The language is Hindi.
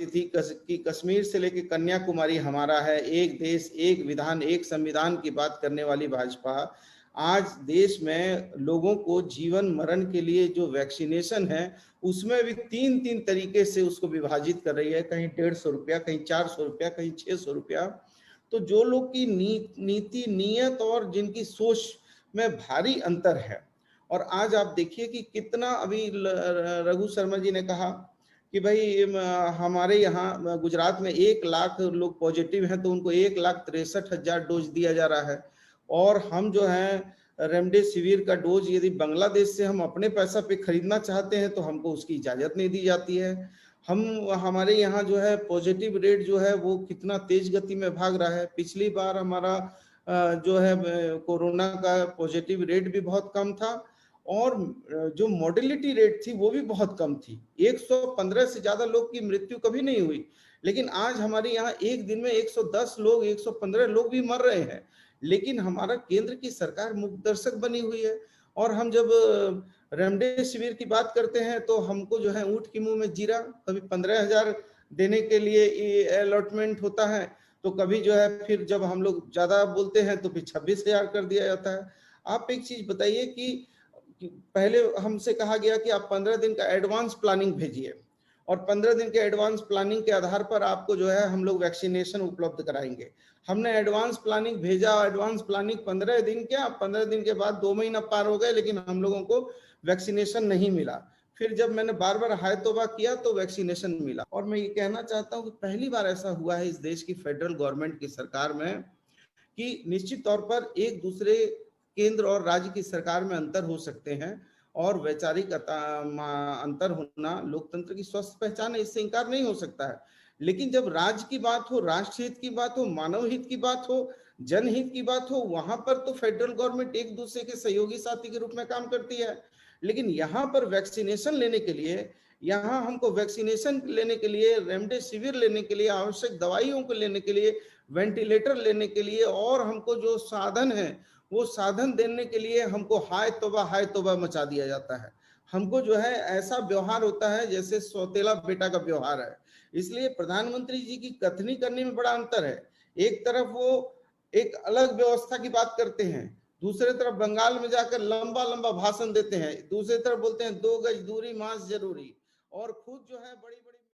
थी कि कश्मीर से लेकर कन्याकुमारी हमारा है, एक देश एक विधान एक संविधान की बात करने वाली भाजपा आज देश में लोगों को जीवन मरण के लिए जो वैक्सीनेशन है उसमें भी तीन तीन तरीके से उसको विभाजित कर रही है, कहीं 150 रुपया, कहीं 400 रुपया, कहीं 600 रुपया। तो जो लोग की नीति नियत और जिनकी सोच में भारी अंतर है। और आज आप देखिए कि कितना अभी रघु शर्मा जी ने कहा कि भाई हमारे यहाँ गुजरात में 1 लाख लोग पॉजिटिव हैं तो उनको 1,63,000 डोज दिया जा रहा है। और हम जो है रेमडेसिविर का डोज यदि बांग्लादेश से हम अपने पैसा पे खरीदना चाहते हैं तो हमको उसकी इजाजत नहीं दी जाती है। हमारे यहाँ जो है पॉजिटिव रेट जो है वो कितना तेज गति में भाग रहा है। पिछली बार हमारा जो है कोरोना का पॉजिटिव रेट भी बहुत कम था और जो मोर्टेलिटी रेट थी वो भी बहुत कम थी। 115 से ज्यादा लोग की मृत्यु कभी नहीं हुई, लेकिन आज हमारे यहाँ एक दिन में 110 लोग 115 लोग भी मर रहे हैं। लेकिन हमारा केंद्र की सरकार मुखदर्शक बनी हुई है। और हम जब रेमडेसिविर की बात करते हैं तो हमको जो है ऊंट के मुंह में जीरा, कभी 15,000 देने के लिए अलॉटमेंट होता है तो कभी जो है फिर जब हम लोग ज्यादा बोलते हैं तो फिर 26,000 कर दिया जाता है। आप एक चीज बताइए कि पहले हमसे कहा गया कि आप 15 दिन का एडवांस प्लानिंग भेजिए और 15 दिन के एडवांस प्लानिंग के आधार पर आपको जो है हम लोग वैक्सीनेशन उपलब्ध कराएंगे। हमने एडवांस प्लानिंग भेजा, एडवांस प्लानिंग 15 दिन क्या 15 दिन के बाद 2 महीना पार हो गए लेकिन हम लोगों को वैक्सीनेशन नहीं मिला। फिर जब मैंने बार बार हाय तौबा किया तो वैक्सीनेशन मिला। और मैं ये कहना चाहता हूँ कि पहली बार ऐसा हुआ है इस देश की फेडरल गवर्नमेंट की सरकार में कि निश्चित तौर पर एक दूसरे केंद्र और राज्य की सरकार में अंतर हो सकते हैं और वैचारिक अंतर होना लोकतंत्र की स्वस्थ पहचान है, इससे इंकार नहीं हो सकता है। लेकिन जब राज्य की बात हो, राष्ट्र हित की बात हो, मानव हित की बात हो, जनहित की बात हो, वहां पर तो फेडरल गवर्नमेंट एक दूसरे के सहयोगी साथी के रूप में काम करती है। लेकिन यहाँ पर वैक्सीनेशन लेने के लिए, यहाँ हमको वैक्सीनेशन लेने के लिए, रेमडेसिविर लेने के लिए, आवश्यक दवाइयों को लेने के लिए, वेंटिलेटर लेने के लिए और हमको जो साधन है वो साधन देने के लिए हमको हाय तौबा मचा दिया जाता है। हमको जो है ऐसा व्यवहार होता है जैसे सौतेला बेटा का व्यवहार है। इसलिए प्रधानमंत्री जी की कथनी करने में बड़ा अंतर है। एक तरफ वो एक अलग व्यवस्था की बात करते हैं, दूसरे तरफ बंगाल में जाकर लंबा लंबा भाषण देते हैं, दूसरी तरफ बोलते हैं 2 गज दूरी मास्क जरूरी और खुद जो है बड़ी बड़ी